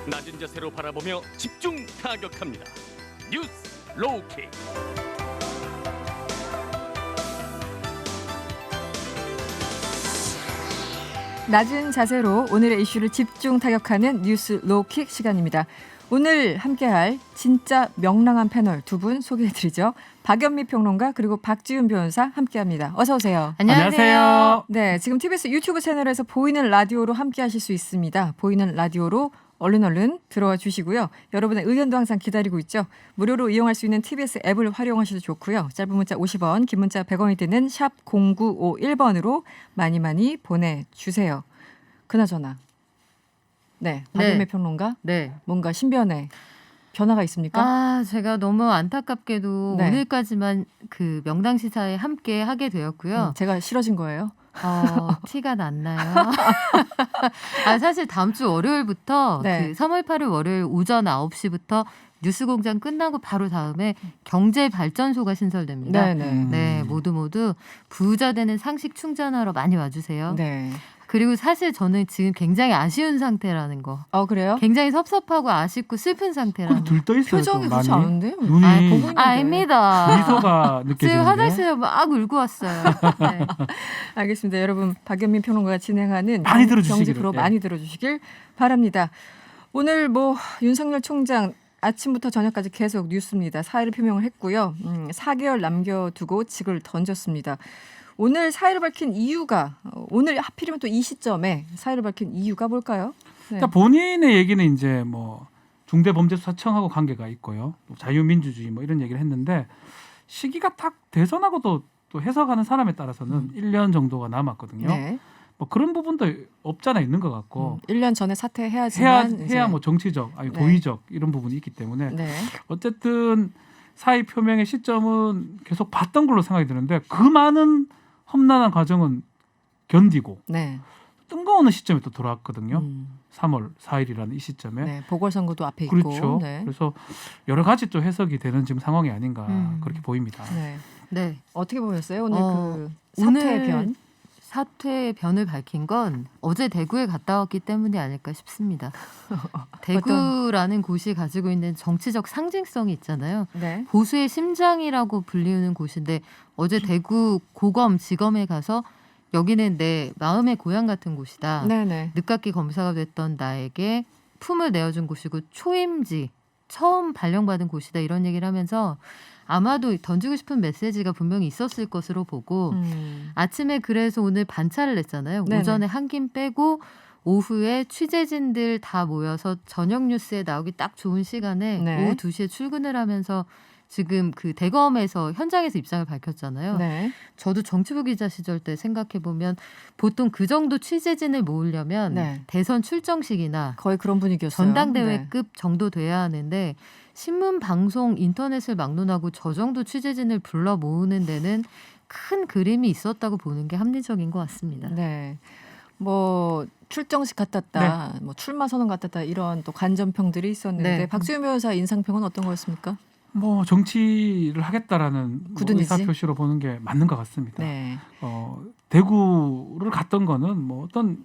낮은 자세로 바라보며 집중 타격합니다. 뉴스 로우킥. 낮은 자세로 오늘의 이슈를 집중 타격하는 뉴스 로우킥 시간입니다. 오늘 함께할 진짜 명랑한 패널 두 분 소개해드리죠. 박연미 평론가 그리고 박지훈 변호사 함께합니다. 어서 오세요. 안녕하세요. 네, 지금 TBS 유튜브 채널에서 보이는 라디오로 함께하실 수 있습니다. 보이는 라디오로 얼른 들어와 주시고요. 여러분의 의견도 항상 기다리고 있죠. 무료로 이용할 수 있는 TBS 앱을 활용하셔도 좋고요. 짧은 문자 50원, 긴 문자 100원이 드는 샵 0951번으로 많이 보내주세요. 그나저나 네, 박연미 평론가 네. 뭔가 신변에 변화가 있습니까? 제가 너무 안타깝게도 네. 오늘까지만 그 명당 시사에 함께 하게 되었고요. 제가 싫어진 거예요. 티가 났나요? 사실 다음 주 월요일부터 네. 그 3월 8일 월요일 오전 9시부터 뉴스공장 끝나고 바로 다음에 경제발전소가 신설됩니다. 네, 모두 부자 되는 상식 충전하러 많이 와주세요. 네. 그리고 사실 저는 지금 굉장히 아쉬운 상태라는 거. 그래요? 굉장히 섭섭하고 아쉽고 슬픈 상태라는 거. 들떠 있어요. 표정이 좀 그렇지 많이. 않은데? 눈이 보고 있는데. 아닙니다. 미소가 지금 느껴지는데. 화장실에 막 울고 왔어요. 네. 알겠습니다. 여러분 박연민 평론가가 진행하는 많이 들어주시기를. 경제 프로 많이 들어주시길 바랍니다. 오늘 윤석열 총장 아침부터 저녁까지 계속 뉴스입니다. 사의를 표명을 했고요. 4개월 남겨두고 직을 던졌습니다. 오늘 사의를 밝힌 이유가 오늘 하필이면 또 이 시점에 사의를 밝힌 이유가 뭘까요? 네. 그러니까 본인의 얘기는 이제 중대범죄수사청하고 관계가 있고요. 또 자유민주주의 이런 얘기를 했는데 시기가 딱 대선하고 또 해석하는 사람에 따라서는 1년 정도가 남았거든요. 네. 그런 부분도 없잖아 있는 것 같고 1년 전에 사퇴해야지만 해야 도의적 아니 네. 도의적 이런 부분이 있기 때문에 네. 어쨌든 사의 표명의 시점은 계속 봤던 걸로 생각이 드는데 그 많은 험난한 과정은 견디고 네. 뜬금없는 시점에 또 돌아왔거든요. 음. 3월 4일이라는 이 시점에. 네. 보궐선거도 앞에 있고. 그렇죠. 네. 그래서 여러 가지 또 해석이 되는 지금 상황이 아닌가 그렇게 보입니다. 네. 네. 어떻게 보셨어요? 오늘 그 오늘 사퇴의 변? 사퇴의 변을 밝힌 건 어제 대구에 갔다 왔기 때문이 아닐까 싶습니다. 대구라는 곳이 가지고 있는 정치적 상징성이 있잖아요. 네. 보수의 심장이라고 불리우는 곳인데 어제 대구 고검 지검에 가서 여기는 내 마음의 고향 같은 곳이다. 네네. 늦깎이 검사가 됐던 나에게 품을 내어준 곳이고 초임지 처음 발령받은 곳이다 이런 얘기를 하면서 아마도 던지고 싶은 메시지가 분명히 있었을 것으로 보고 아침에 그래서 오늘 반차를 냈잖아요. 네네. 오전에 한 김 빼고 오후에 취재진들 다 모여서 저녁 뉴스에 나오기 딱 좋은 시간에 네. 오후 2시에 출근을 하면서 지금 그 대검에서 현장에서 입장을 밝혔잖아요. 네. 저도 정치부 기자 시절 때 생각해 보면 보통 그 정도 취재진을 모으려면 네. 대선 출정식이나 거의 그런 분위기였어요. 전당대회급 정도 돼야 하는데 신문, 방송, 인터넷을 막론하고 저 정도 취재진을 불러 모으는 데는 큰 그림이 있었다고 보는 게 합리적인 것 같습니다. 네. 출정식 같았다, 출마 선언 같았다 이런 또 관전평들이 있었는데 네. 박지훈 변호사 인상평은 어떤 거였습니까? 정치를 하겠다라는 굳은 의지? 의사표시로 보는 게 맞는 것 같습니다. 네. 대구를 갔던 거는 어떤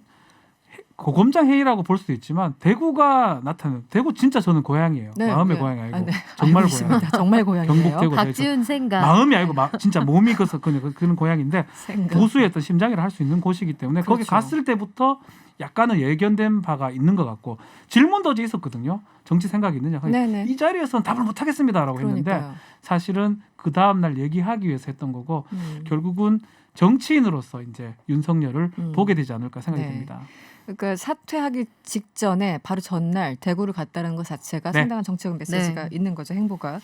고검장 회의라고 볼 수도 있지만 대구가 나타나는 대구 진짜 저는 고향이에요. 네, 마음의 네. 고향이 아니고 네. 정말 알고 고향. 있습니다. 정말 고향이에요. 경북 대구 박지훈 생각. 마음이 아니고 진짜 몸이 그래서 그런 고향인데 생각. 보수의 어떤 심장이라 할 수 있는 곳이기 때문에 거기 그렇죠. 갔을 때부터 약간은 예견된 바가 있는 것 같고 질문도 어제 있었거든요. 정치 생각이 있느냐. 네네. 이 자리에서는 답을 못 하겠습니다라고 했는데 그러니까요. 사실은 그 다음 날 얘기하기 위해서 했던 거고 결국은 정치인으로서 이제 윤석열을 보게 되지 않을까 생각이 네. 듭니다. 그러니까 사퇴하기 직전에 바로 전날 대구를 갔다는 것 자체가 네. 상당한 정치적 메시지가 네. 있는 거죠, 행보가.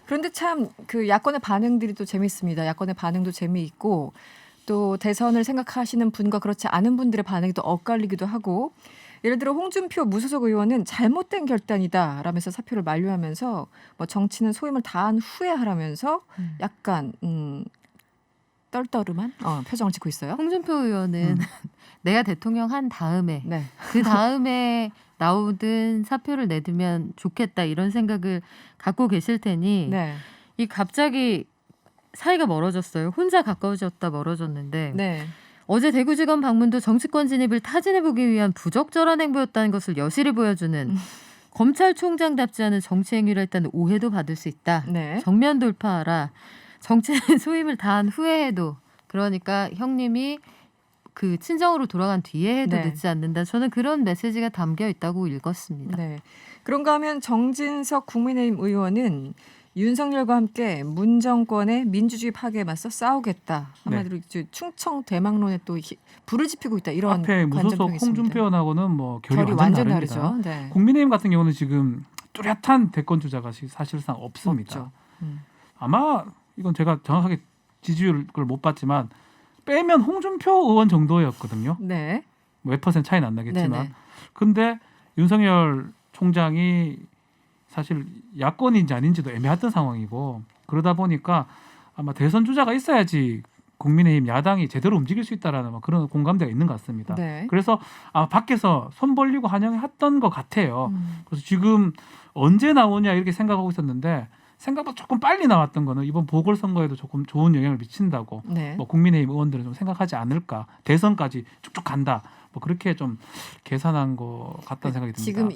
그런데 참 그 야권의 반응들이 또 재밌습니다. 야권의 반응도 재미있고 또 대선을 생각하시는 분과 그렇지 않은 분들의 반응이 또 엇갈리기도 하고 예를 들어 홍준표 무소속 의원은 잘못된 결단이다 라면서 사표를 만류하면서 정치는 소임을 다한 후에 하라면서 약간 떨떠름한 표정을 짓고 있어요. 홍준표 의원은 내가 대통령 한 다음에 네. 그 다음에 나오든 사표를 내두면 좋겠다 이런 생각을 갖고 계실 테니 네. 이 갑자기 사이가 멀어졌어요. 혼자 가까워졌다 멀어졌는데 네. 어제 대구지검 방문도 정치권 진입을 타진해보기 위한 부적절한 행보였다는 것을 여실히 보여주는 검찰총장답지 않은 정치 행위를 했다는 오해도 받을 수 있다. 네. 정면 돌파하라. 정치는 소임을 다한 후에 해도 그러니까 형님이 그 친정으로 돌아간 뒤에 해도 네. 늦지 않는다. 저는 그런 메시지가 담겨 있다고 읽었습니다. 네. 그런가 하면 정진석 국민의힘 의원은 윤석열과 함께 문 정권의 민주주의 파괴에 맞서 싸우겠다. 한마디로 이제 충청 대망론에 또 불을 지피고 있다. 이런 앞에 무소속 관전평이 있습니다. 홍준표 의원하고는 뭐 결이 결이 완전 완전 다릅니다. 다르죠. 네. 국민의힘 같은 경우는 지금 뚜렷한 대권 주자가 사실상 없습니다. 없죠. 아마 이건 제가 정확하게 지지율을 못 봤지만 빼면 홍준표 의원 정도였거든요. 네. 몇 퍼센트 차이는 안 나겠지만. 네네. 근데 윤석열 총장이 사실 야권인지 아닌지도 애매했던 상황이고 그러다 보니까 아마 대선 주자가 있어야지 국민의힘 야당이 제대로 움직일 수 있다라는 그런 공감대가 있는 것 같습니다. 네. 그래서 아마 밖에서 손 벌리고 환영했던 것 같아요. 음. 그래서 지금 언제 나오냐 이렇게 생각하고 있었는데 생각보다 조금 빨리 나왔던 거는 이번 보궐선거에도 조금 좋은 영향을 미친다고 네. 뭐 국민의힘 의원들은 좀 생각하지 않을까. 대선까지 쭉쭉 간다. 뭐 그렇게 좀 계산한 것 같다는 생각이 듭니다. 지금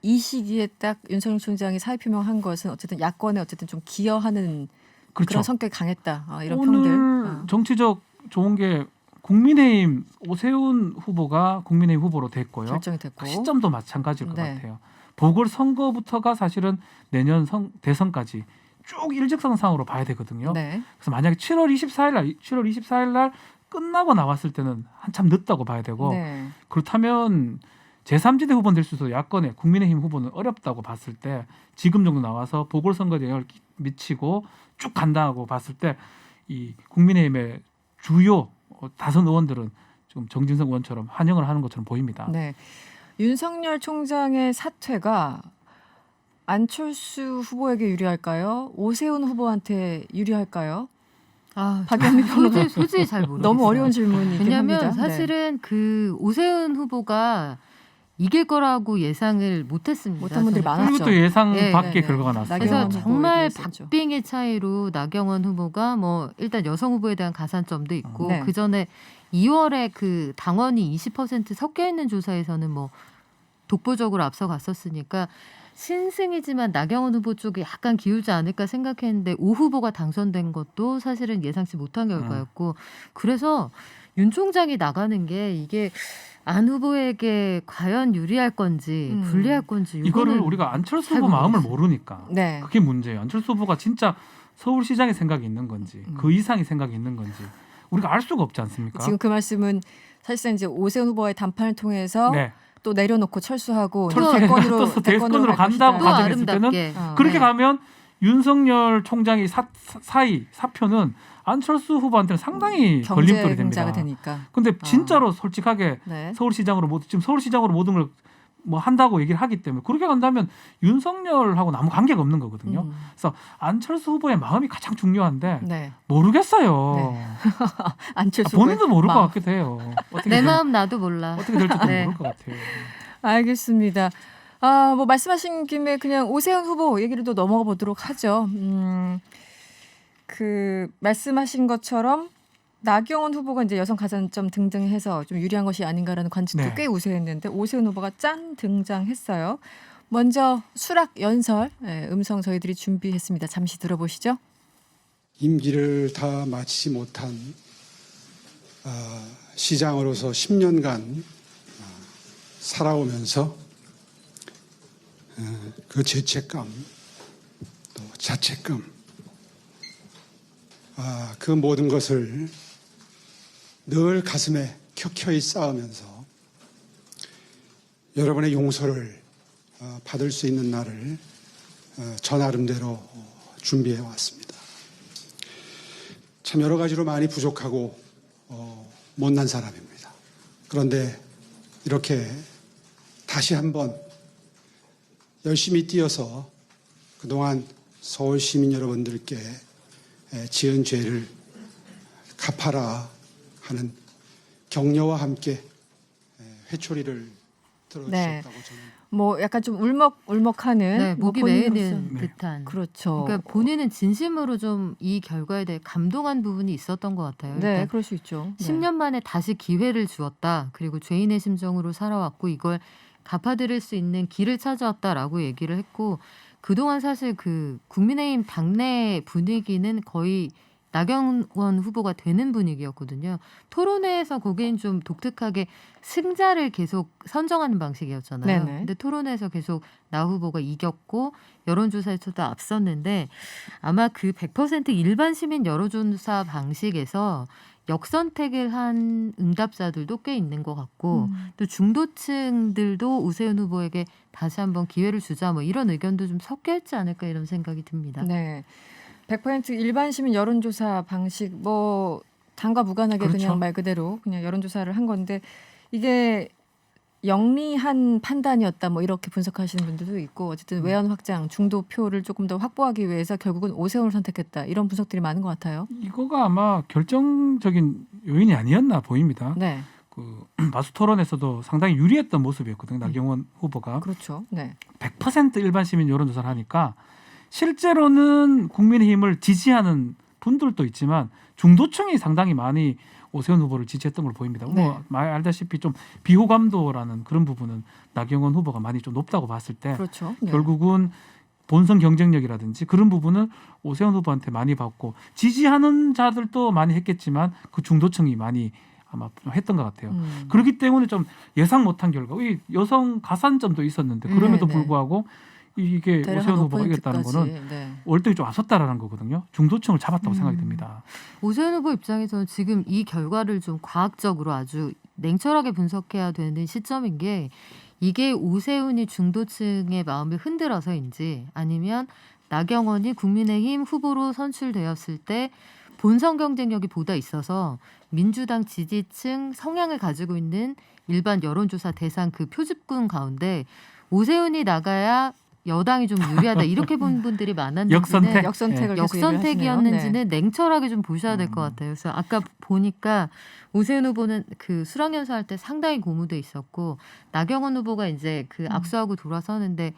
이 시기에 딱 윤석열 총장이 사의 표명한 것은 어쨌든 야권에 어쨌든 좀 기여하는 그런 그렇죠. 성격이 강했다. 이런 오늘 평들. 정치적 좋은 게 국민의힘 오세훈 후보가 국민의힘 후보로 됐고요. 결정이 됐고. 그 시점도 마찬가지일 것 네. 같아요. 보궐선거부터가 사실은 내년 대선까지 쭉 일직선상으로 봐야 되거든요. 네. 그래서 만약에 7월 24일 날 끝나고 나왔을 때는 한참 늦다고 봐야 되고 네. 그렇다면 제3지대 후보는 될 수 있어도 야권의 국민의힘 후보는 어렵다고 봤을 때 지금 정도 나와서 보궐선거에 영향을 미치고 쭉 간다고 봤을 때 이 국민의힘의 주요 다선 의원들은 지금 정진석 의원처럼 환영을 하는 것처럼 보입니다. 네. 윤석열 총장의 사퇴가 안철수 후보에게 유리할까요? 오세훈 후보한테 유리할까요? 아, 박영미 평론가. 솔직히 잘 모르겠어요. 너무 어려운 질문이긴 왜냐하면 합니다. 사실은 그 오세훈 후보가 이길 거라고 예상을 못했습니다. 못한 분들이 저는. 많았죠. 그리고 또 예상 네, 밖의 네, 네. 결과가 났어요. 그래서 나경원 정말 후보에게 있었죠. 박빙의 차이로 나경원 후보가 뭐 일단 여성 후보에 대한 가산점도 있고 네. 그 전에 2월에 그 당원이 20% 섞여 있는 조사에서는 뭐 독보적으로 앞서갔었으니까 신승이지만 나경원 후보 쪽이 약간 기울지 않을까 생각했는데 오 후보가 당선된 것도 사실은 예상치 못한 결과였고 그래서 윤 총장이 나가는 게 이게 안 후보에게 과연 유리할 건지 불리할 건지 이거를 이거는 우리가 안철수 잘 후보 마음을 모르겠어요. 모르니까 네. 그게 문제예요. 안철수 후보가 진짜 서울시장의 생각이 있는 건지 그 이상의 생각이 있는 건지 우리가 알 수가 없지 않습니까? 지금 그 말씀은 사실상 이제 오세훈 후보의 담판을 통해서 네. 또 내려놓고 철수하고 철수해서 또 대권으로 갈 간다고 것이다. 가정했을 때는 아름답게 그렇게 네. 가면 윤석열 총장이 사표는 안철수 후보한테는 상당히 걸림돌이 됩니다. 경쟁자가 되니까. 근데 진짜로 솔직하게 네. 서울시장으로 지금 서울시장으로 모든 걸 뭐 한다고 얘기를 하기 때문에 그렇게 간다면 윤석열하고는 아무 관계가 없는 거거든요. 음. 그래서 안철수 후보의 마음이 가장 중요한데 네. 모르겠어요. 안철수 본인도 후보의 모를 것 마음. 같기도 해요. 어떻게 내 될- 마음 나도 몰라. 어떻게 될지도 네. 모를 것 같아요. 알겠습니다. 뭐 말씀하신 김에 그냥 오세훈 후보 얘기를 또 넘어가 보도록 하죠. 그 말씀하신 것처럼 나경원 후보가 이제 여성 가산점 등등해서 좀 유리한 것이 아닌가라는 관측도 네. 꽤 우세했는데 오세훈 후보가 짠 등장했어요. 먼저 수락 연설 음성 저희들이 준비했습니다. 잠시 들어보시죠. 임기를 다 마치지 못한 시장으로서 10년간 살아오면서 그 죄책감 또 자책감 그 모든 것을 늘 가슴에 켜켜이 쌓으면서 여러분의 용서를 받을 수 있는 날을 저 나름대로 준비해 왔습니다. 참 여러 가지로 많이 부족하고 못난 사람입니다. 그런데 이렇게 다시 한번 열심히 뛰어서 그동안 서울 시민 여러분들께 지은 죄를 갚아라 하는 격려와 함께 회초리를 들어주셨다고 저는 뭐 약간 좀 울먹울먹하는 네, 뭐 목이 본인으로서- 메이는 네. 듯한. 그렇죠. 그러니까 본인은 진심으로 좀 이 결과에 대해 감동한 부분이 있었던 것 같아요. 네, 일단 그럴 수 있죠. 네. 10년 만에 다시 기회를 주었다. 그리고 죄인의 심정으로 살아왔고 이걸 갚아드릴 수 있는 길을 찾아왔다라고 얘기를 했고 그동안 사실 그 국민의힘 당내 분위기는 거의 나경원 후보가 되는 분위기였거든요. 토론회에서 거긴 좀 독특하게 승자를 계속 선정하는 방식이었잖아요. 네네. 근데 토론회에서 계속 나 후보가 이겼고 여론조사에서도 앞섰는데 아마 그 100% 일반 시민 여론조사 방식에서 역선택을 한 응답자들도 꽤 있는 것 같고 또 중도층들도 오세훈 후보에게 다시 한번 기회를 주자 뭐 이런 의견도 좀 섞여 있지 않을까 이런 생각이 듭니다. 네. 100% 일반 시민 여론조사 방식 뭐 당과 무관하게 그렇죠. 그냥 말 그대로 그냥 여론조사를 한 건데 이게 영리한 판단이었다 뭐 이렇게 분석하시는 분들도 있고 어쨌든 외연 확장 중도 표를 조금 더 확보하기 위해서 결국은 오세훈을 선택했다 이런 분석들이 많은 것 같아요. 이거가 아마 결정적인 요인이 아니었나 보입니다. 네, 그 마수 토론에서도 상당히 유리했던 모습이었거든요. 나경원 후보가 그렇죠. 네, 100% 일반 시민 여론조사를 하니까 실제로는 국민의힘을 지지하는 분들도 있지만 중도층이 상당히 많이 오세훈 후보를 지지했던 걸 보입니다. 네. 뭐 알다시피 좀 비호감도라는 그런 부분은 나경원 후보가 많이 좀 높다고 봤을 때 그렇죠. 네. 결국은 본선 경쟁력이라든지 그런 부분을 오세훈 후보한테 많이 받고 지지하는 자들도 많이 했겠지만 그 중도층이 많이 아마 했던 것 같아요. 그렇기 때문에 좀 예상 못한 결과, 이 여성 가산점도 있었는데 그럼에도 네. 불구하고 이게 대략 오세훈 한 후보가 이겼다는 5%까지. 거는 네. 월등히 좀 앞섰다라는 거거든요. 중도층을 잡았다고 생각이 듭니다. 오세훈 후보 입장에서는 지금 이 결과를 좀 과학적으로 아주 냉철하게 분석해야 되는 시점인 게 이게 오세훈이 중도층의 마음을 흔들어서인지 아니면 나경원이 국민의힘 후보로 선출되었을 때 본선 경쟁력이 보다 있어서 민주당 지지층 성향을 가지고 있는 일반 여론조사 대상 그 표집군 가운데 오세훈이 나가야 여당이 좀 유리하다 이렇게 본 분들이 많았는지는 역선택? 역선택을 계속 역선택이었는지는 얘기를 하시네요. 냉철하게 좀 보셔야 될 것 같아요. 그래서 아까 보니까 오세훈 후보는 그 수락연수 할 때 상당히 고무돼 있었고 나경원 후보가 이제 그 악수하고 돌아서는데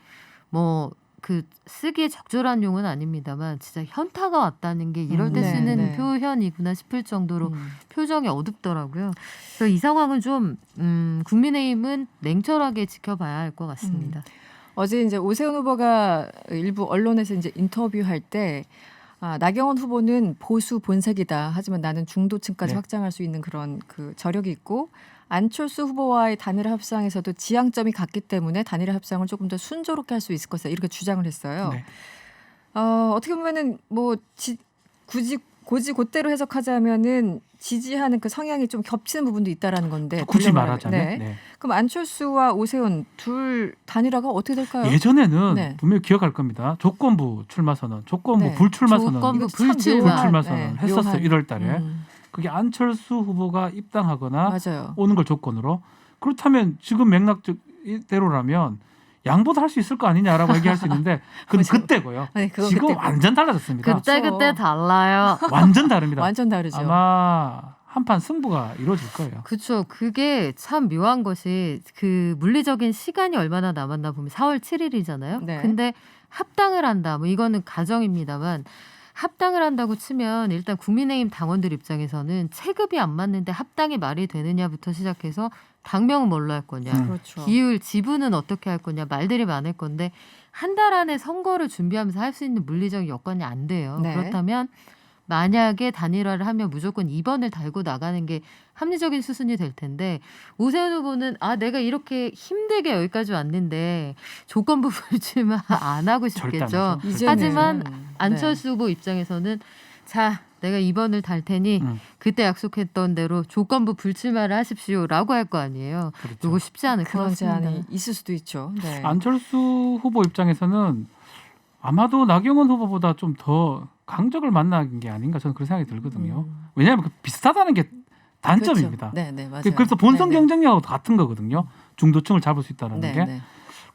뭐 그 쓰기에 적절한 용어는 아닙니다만 진짜 현타가 왔다는 게 이럴 때 네, 쓰는 네. 표현이구나 싶을 정도로 표정이 어둡더라고요. 그래서 이 상황은 좀 국민의힘은 냉철하게 지켜봐야 할 것 같습니다. 어제 이제 오세훈 후보가 일부 언론에서 이제 인터뷰할 때 나경원 후보는 보수 본색이다. 하지만 나는 중도층까지 네. 확장할 수 있는 그런 그 저력이 있고 안철수 후보와의 단일 협상에서도 지향점이 같기 때문에 단일 협상을 조금 더 순조롭게 할 수 있을 것이다. 이렇게 주장을 했어요. 네. 어떻게 보면은 뭐 굳이 곧대로 해석하자면은 지지하는 그 성향이 좀 겹치는 부분도 있다라는 건데 굳이 분명히 말하자면 네. 네. 그럼 안철수와 오세훈 둘 단일화가 어떻게 될까요? 예전에는 네. 분명히 기억할 겁니다. 조건부 출마 선언, 조건부 네. 불출마 선언, 조건부 이거 참 불출마. 묘한, 불출마 네, 선언 했었어요. 묘한. 1월 달에. 그게 안철수 후보가 입당하거나 맞아요. 오는 걸 조건으로. 그렇다면 지금 맥락대로라면 양보도 할 수 있을 거 아니냐라고 얘기할 수 있는데 그건 그죠. 그때고요. 네, 그건 지금 그때고. 완전 달라졌습니다. 그때 달라요. 완전 다릅니다. 완전 다르죠. 아마 한판 승부가 이루어질 거예요. 그렇죠. 그게 참 묘한 것이 그 물리적인 시간이 얼마나 남았나 보면 4월 7일이잖아요. 네. 근데 합당을 한다. 뭐 이거는 가정입니다만 합당을 한다고 치면 일단 국민의힘 당원들 입장에서는 체급이 안 맞는데 합당이 말이 되느냐부터 시작해서 당명은 뭘로 할 거냐. 그렇죠. 기율, 지분은 어떻게 할 거냐 말들이 많을 건데 한 달 안에 선거를 준비하면서 할 수 있는 물리적 여건이 안 돼요. 네. 그렇다면 만약에 단일화를 하면 무조건 2번을 달고 나가는 게 합리적인 수순이 될 텐데 오세훈 후보는 내가 이렇게 힘들게 여기까지 왔는데 조건부 불출마 안 하고 절대 안 싶겠죠. 하죠. 이제는- 하지만 네. 안철수 후보 입장에서는 자 내가 2번을 달 테니 그때 약속했던 대로 조건부 불출마를 하십시오라고 할 거 아니에요. 그렇죠. 이거 쉽지 않을 것 그런 같습니다. 제안이 있을 수도 있죠. 네. 안철수 후보 입장에서는 아마도 나경원 후보보다 좀 더 강적을 만난 게 아닌가 저는 그런 생각이 들거든요. 왜냐하면 그 비슷하다는 게 단점입니다. 그렇죠. 네, 네, 맞아요. 그래서 본선 네, 네. 경쟁력하고 같은 거거든요. 중도층을 잡을 수 있다는 네, 게. 네.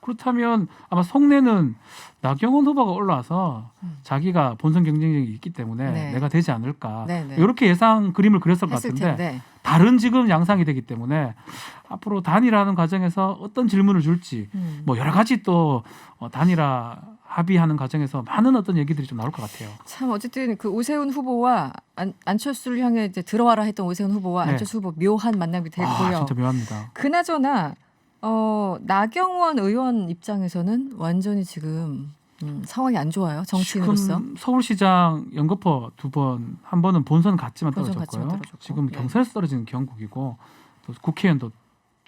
그렇다면 아마 속내는 나경원 후보가 올라와서 자기가 본선 경쟁력이 있기 때문에 네. 내가 되지 않을까. 네, 네. 이렇게 예상 그림을 그렸을 것 했을 같은데 텐데. 다른 지금 양상이 되기 때문에 앞으로 단일화하는 과정에서 어떤 질문을 줄지 뭐 여러 가지 또 단일화 합의하는 과정에서 많은 어떤 얘기들이 좀 나올 것 같아요. 참 어쨌든 그 오세훈 후보와 안철수를 향해 이제 들어와라 했던 오세훈 후보와 네. 안철수 후보 묘한 만남이 됐고요. 진짜 묘합니다. 그나저나 나경원 의원 입장에서는 완전히 지금 상황이 안 좋아요. 정치인으로서. 지금 서울시장 연거푸 2번, 한 번은 본선 갔지만 본선 떨어졌고요. 갔지만 떨어졌고. 지금 네. 경선에서 떨어지는 경국이고 또 국회의원도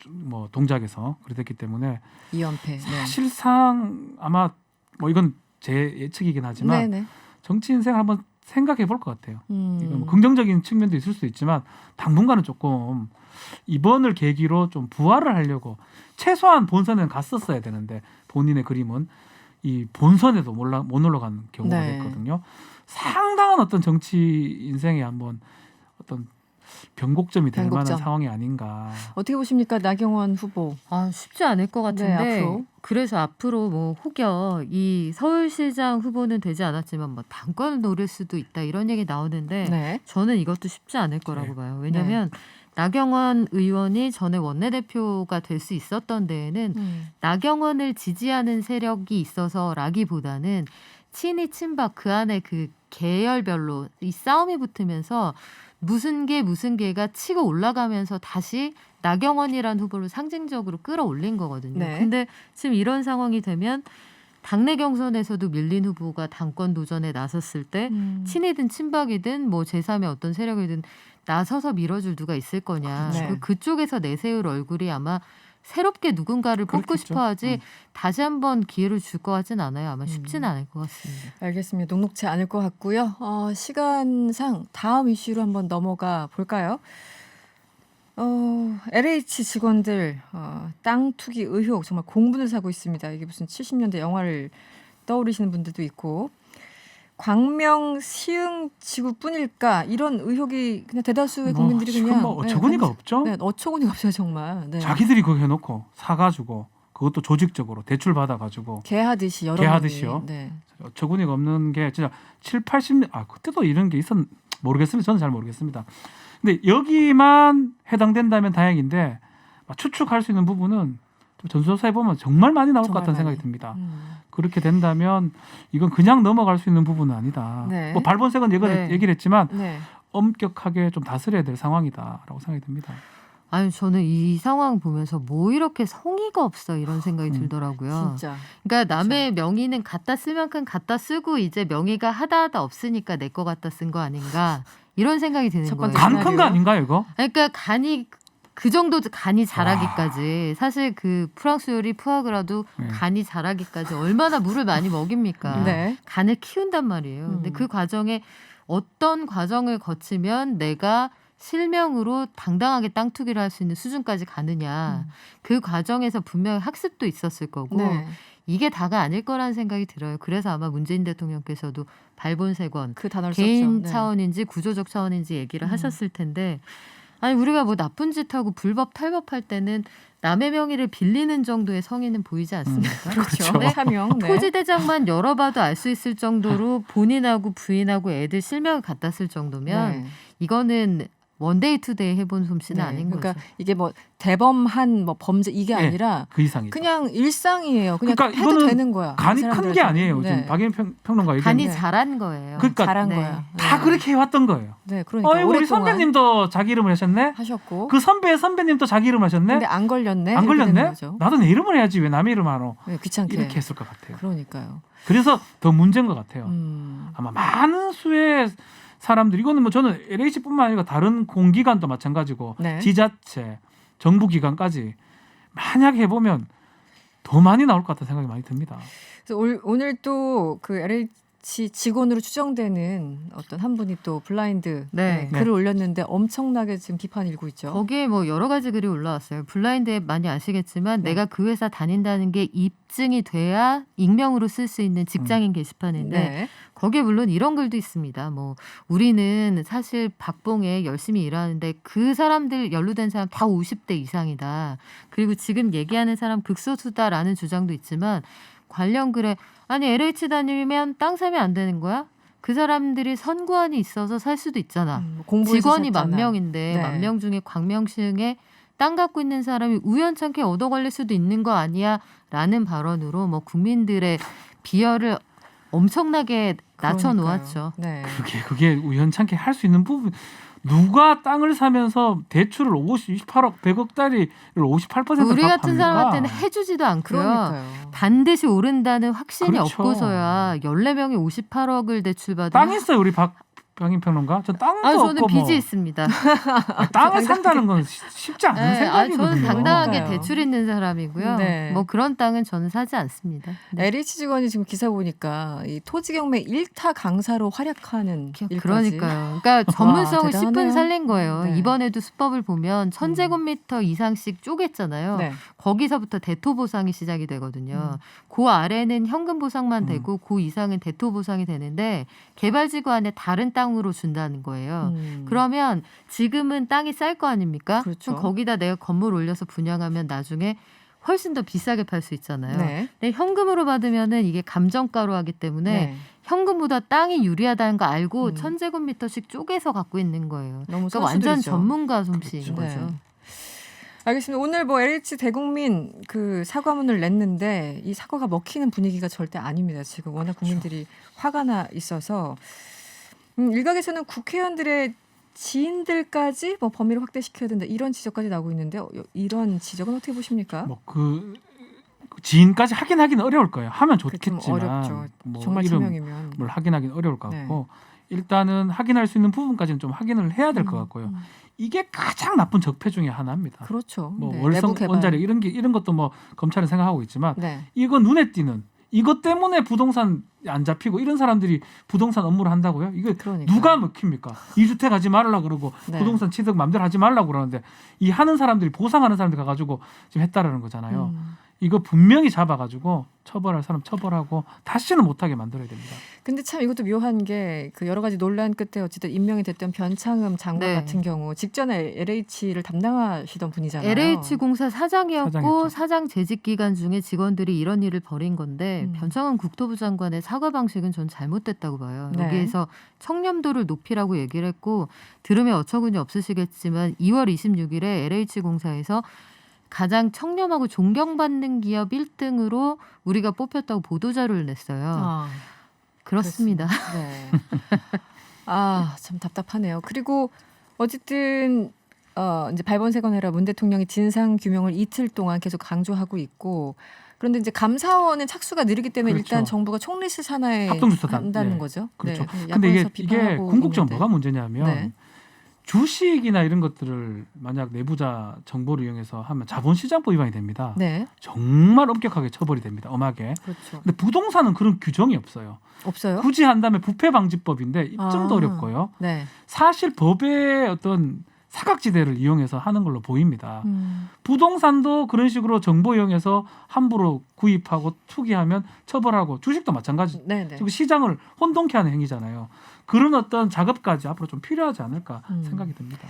뭐 동작에서 그래 됐기 때문에 2연패. 네. 사실상 아마 뭐 이건 제 예측이긴 하지만 네네. 정치 인생을 한번 생각해 볼 것 같아요. 이건 뭐 음. 긍정적인 측면도 있을 수도 있지만 당분간은 조금 이번을 계기로 좀 부활을 하려고 최소한 본선에는 갔었어야 되는데 본인의 그림은 이 본선에도 못 올라간 경우가 네. 됐거든요. 상당한 어떤 정치 인생에 한번 어떤 변곡점이 될 변곡점. 만한 상황이 아닌가. 어떻게 보십니까, 나경원 후보? 쉽지 않을 것 같은데 앞으로. 그래서 앞으로 뭐 혹여 이 서울시장 후보는 되지 않았지만 뭐 당권을 노릴 수도 있다 이런 얘기 나오는데 네. 저는 이것도 쉽지 않을 거라고 네. 봐요. 왜냐하면 나경원 의원이 전에 원내대표가 될 수 있었던 데에는 나경원을 지지하는 세력이 있어서라기보다는 친이 친박 그 안에 그 계열별로 이 싸움이 붙으면서 무슨 개가 치고 올라가면서 다시 나경원이라는 후보를 상징적으로 끌어올린 거거든요. 네. 근데 지금 이런 상황이 되면 당내 경선에서도 밀린 후보가 당권 도전에 나섰을 때 친이든 친박이든 뭐 제3의 어떤 세력이든 나서서 밀어줄 누가 있을 거냐. 네. 그쪽에서 내세울 얼굴이 아마 새롭게 누군가를 뽑고 그렇겠죠. 싶어 하지 다시 한번 기회를 줄 것 같진 않아요. 아마 쉽지는 않을 것 같습니다. 알겠습니다. 녹록지 않을 것 같고요. 시간상 다음 이슈로 한번 넘어가 볼까요? LH 직원들 땅 투기 의혹 정말 공분을 사고 있습니다. 이게 무슨 70년대 영화를 떠올리시는 분들도 있고 광명 시흥 지구뿐일까 이런 의혹이 그냥 대다수의 국민들이 그냥 뭐 어처구니가 없죠. 네, 어처구니가 없어요 정말. 네. 자기들이 그거 해놓고 사가지고 그것도 조직적으로 대출 받아가지고 개하듯이 여러 개하듯이요. 명이. 네. 어처구니가 없는 게 진짜 7, 80년 그때도 이런 게 모르겠습니다. 저는 잘 모르겠습니다. 근데 여기만 해당된다면 다행인데 추측할 수 있는 부분은 좀 전수조사해 보면 정말 많이 나올 것 정말 같다는 많이. 생각이 듭니다. 그렇게 된다면 이건 그냥 넘어갈 수 있는 부분은 아니다. 네. 뭐 발본색은 네. 얘기를 했지만 네. 엄격하게 좀 다스려야 될 상황이다라고 생각이 듭니다. 아니 저는 이 상황 보면서 뭐 이렇게 성의가 없어 이런 생각이 들더라고요. 진짜. 그러니까 남의 명의는 갖다 쓸 만큼 갖다 쓰고 이제 명의가 하다 없으니까 내 거 갖다 쓴 거 아닌가 이런 생각이 드는 첫 거예요. 번째 간 큰 거 아닌가요, 이거? 그러니까 간이 그 정도 간이 자라기까지 사실 그 프랑스 요리 푸아그라도 네. 간이 자라기까지 얼마나 물을 많이 먹입니까? 네. 간을 키운단 말이에요. 근데 그 과정에 어떤 과정을 거치면 내가 실명으로 당당하게 땅 투기를 할 수 있는 수준까지 가느냐. 그 과정에서 분명히 학습도 있었을 거고 네. 이게 다가 아닐 거라는 생각이 들어요. 그래서 아마 문재인 대통령께서도 발본색원 그 단어를 개인 썼죠. 네. 차원인지 구조적 차원인지 얘기를 하셨을 텐데 아니 우리가 뭐 나쁜 짓 하고 불법 탈법할 때는 남의 명의를 빌리는 정도의 성의는 보이지 않습니까? 그렇죠. 네. 사명. 네. 토지대장만 열어봐도 알 수 있을 정도로 본인하고 부인하고 애들 실명을 갖다 쓸 정도면 네. 이거는 원데이 투데이 해본 솜씨는 네. 아닌 그러니까 거죠. 이게 뭐 대범한 뭐 범죄 이게 네. 아니라 그 이상이죠. 그냥 일상이에요. 그냥 그러니까 해도 이거는 되는 거야. 간이 이 큰 게 사람들한테는. 아니에요. 네. 지금 박예민 평론가 얘기한 간이 네. 잘한 거예요. 그러니까 잘한 네. 거야. 다 네. 그렇게 해왔던 거예요. 네, 그러니까 우리 오랫동안 선배님도 자기 이름을 하셨네. 하셨고. 그 선배님도 자기 이름을 하셨네. 근데 안 걸렸네. 안 이렇게 되는 걸렸네. 거죠. 나도 내 이름을 해야지 왜 남의 이름 하노. 네, 귀찮게. 이렇게 했을 것 같아요. 그러니까요. 그래서 더 문제인 것 같아요. 음. 아마 많은 수의 사람들 이거는 뭐 저는 LH뿐만 아니라 다른 공기관도 마찬가지고 네. 지자체, 정부기관까지 만약에 해보면 더 많이 나올 것 같다는 생각이 많이 듭니다. 그래서 오늘 또 그 LH 직원으로 추정되는 어떤 한 분이 또 블라인드 네. 글을 올렸는데 엄청나게 지금 비판이 일고 있죠. 거기에 뭐 여러 가지 글이 올라왔어요. 블라인드 앱 많이 아시겠지만 네. 내가 그 회사 다닌다는 게 입증이 돼야 익명으로 쓸 수 있는 직장인 게시판인데 네. 거기에 물론 이런 글도 있습니다. 뭐 우리는 사실 박봉에 열심히 일하는데 그 사람들 연루된 사람 다 50대 이상이다. 그리고 지금 얘기하는 사람 극소수다라는 주장도 있지만 관련 글에 아니 LH 다니면 땅 사면 안 되는 거야? 그 사람들이 선구안이 있어서 살 수도 있잖아. 공부해서 직원이 샀잖아. 10,000명인데 네. 10,000명 중에 광명시흥에 땅 갖고 있는 사람이 우연찮게 얻어 걸릴 수도 있는 거 아니야? 라는 발언으로 뭐 국민들의 비열을 엄청나게 낮춰 놓았죠. 네. 그게 우연찮게 할 수 있는 부분 누가 땅을 사면서 대출을 28억 100억짜리를 58% 우리 같은 갚합니까? 사람한테는 해주지도 않고요. 그러니까요. 반드시 오른다는 확신이 그렇죠. 없고서야 14명이 58억을 대출받으면 땅 있어요 우리 박병인 평론가? 저 땅도 저는 없고 빚이 뭐 있습니다. 땅을 산다는 건 쉽지 않은 네, 생각이거든요. 저는 당당하게 그러니까요. 대출 있는 사람이고요. 네. 뭐 그런 땅은 저는 사지 않습니다. 네. LH 직원이 지금 기사 보니까 이 토지 경매 1타 강사로 활약하는 일까지. 그러니까요. 그러니까 전문성을 대단하네요. 10분 살린 거예요. 네. 이번에도 수법을 보면 1000제곱미터 이상씩 쪼갰잖아요. 네. 거기서부터 대토 보상이 시작이 되거든요. 그 아래는 현금 보상만 되고 그 이상은 대토 보상이 되는데 개발지구 안에 다른 땅으로 준다는 거예요. 그러면 지금은 땅이 쌀 거 아닙니까? 그렇죠. 그럼 거기다 내가 건물 올려서 분양하면 나중에 훨씬 더 비싸게 팔 수 있잖아요. 네. 근데 현금으로 받으면은 이게 감정가로 하기 때문에 네. 현금보다 땅이 유리하다는 거 알고 음. 1000제곱미터씩 쪼개서 갖고 있는 거예요. 너무 그러니까 완전 선수들이죠. 전문가 솜씨인 그렇죠. 거죠. 네. 알겠습니다. 오늘 뭐 LH 대국민 그 사과문을 냈는데 이 사과가 먹히는 분위기가 절대 아닙니다. 지금 워낙 국민들이 화가 나 있어서 일각에서는 국회의원들의 지인들까지 뭐 범위를 확대시켜야 된다 이런 지적까지 나오고 있는데 이런 지적은 어떻게 보십니까? 뭐 그 지인까지 확인하기는 어려울 거예요. 하면 좀 좋겠지만 어렵죠. 뭐 정말 이름을 투명이면. 확인하기는 어려울 것 네. 같고 일단은 확인할 수 있는 부분까지는 좀 확인을 해야 될 것 같고요. 이게 가장 나쁜 적폐 중에 하나입니다. 그렇죠. 뭐 네. 월성 내부 개발. 원자력 이런 것도 뭐 검찰은 생각하고 있지만 네. 이거 눈에 띄는 이것 때문에 부동산 안 잡히고 이런 사람들이 부동산 업무를 한다고요? 이거 그러니까요. 누가 먹힙니까? 2주택 하지 말라 그러고 네. 부동산 취득 마음대로 하지 말라고 그러는데 이 하는 사람들이 보상하는 사람들 가가지고 지금 했다라는 거잖아요. 이거 분명히 잡아가지고 처벌할 사람 처벌하고 다시는 못하게 만들어야 됩니다. 근데 참 이것도 묘한 게 그 여러 가지 논란 끝에 어쨌든 임명이 됐던 변창흠 장관 네. 같은 경우 직전에 LH를 담당하시던 분이잖아요. LH공사 사장이었고 사장이었죠. 사장 재직 기간 중에 직원들이 이런 일을 벌인 건데 변창흠 국토부 장관의 사과 방식은 전 잘못됐다고 봐요. 네. 여기에서 청렴도를 높이라고 얘기를 했고 들으면 어처구니 없으시겠지만 2월 26일에 LH공사에서 가장 청렴하고 존경받는 기업 1등으로 우리가 뽑혔다고 보도자료를 냈어요. 아, 그렇습니다. 네. 아, 참 답답하네요. 그리고 어쨌든 이제 발본색원해라 문 대통령이 진상 규명을 이틀 동안 계속 강조하고 있고 그런데 이제 감사원은 착수가 느리기 때문에 그렇죠. 일단 정부가 총리실 산하에 합동수사단. 한다는 네. 거죠. 그렇죠. 네. 근데 야권에서 이게 비판하고 궁극적으로 있는데. 뭐가 문제냐면 네. 주식이나 이런 것들을 만약 내부자 정보를 이용해서 하면 자본시장법 위반이 됩니다. 네, 정말 엄격하게 처벌이 됩니다. 엄하게. 그렇죠. 근데 부동산은 그런 규정이 없어요. 없어요? 굳이 한다면 부패방지법인데 입증도 아. 어렵고요. 네. 사실 법의 어떤 사각지대를 이용해서 하는 걸로 보입니다. 부동산도 그런 식으로 정보 이용해서 함부로 구입하고 투기하면 처벌하고 주식도 마찬가지. 네, 네. 그리고 시장을 혼돈케 하는 행위잖아요. 그런 어떤 작업까지 앞으로 좀 필요하지 않을까 생각이 듭니다.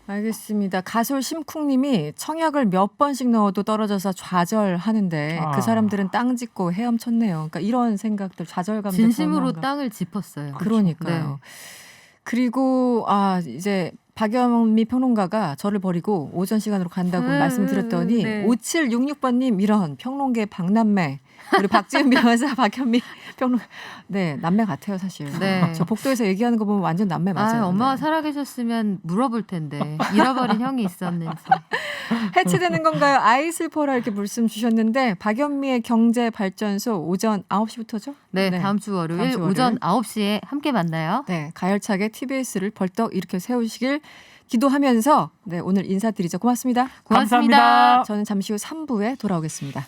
알겠습니다. 가솔 심쿵님이 청약을 몇 번씩 넣어도 떨어져서 좌절하는데 아. 그 사람들은 땅 짓고 헤엄쳤네요. 그러니까 이런 생각들 좌절감 진심으로 땅을 짚었어요. 그러니까요. 네. 그리고 이제 박연미 평론가가 저를 버리고 오전 시간으로 간다고 말씀드렸더니 네. 5766번님 이런 평론계 박남매 우리 박지은 변호사 박현미 평론 네 남매 같아요 사실. 네. 저 복도에서 얘기하는 거 보면 완전 남매 맞아요. 엄마가 네. 살아계셨으면 물어볼 텐데 잃어버린 형이 있었는지. 해체되는 건가요? 아이슬퍼라 이렇게 말씀 주셨는데 박연미의 경제발전소 오전 9시부터죠? 네, 다음 주 월요일 오전 9시에 함께 만나요. 네, 가열차게 TBS를 벌떡 이렇게 세우시길 기도하면서 네, 오늘 인사드리죠. 고맙습니다. 고맙습니다. 저는 잠시 후 3부에 돌아오겠습니다.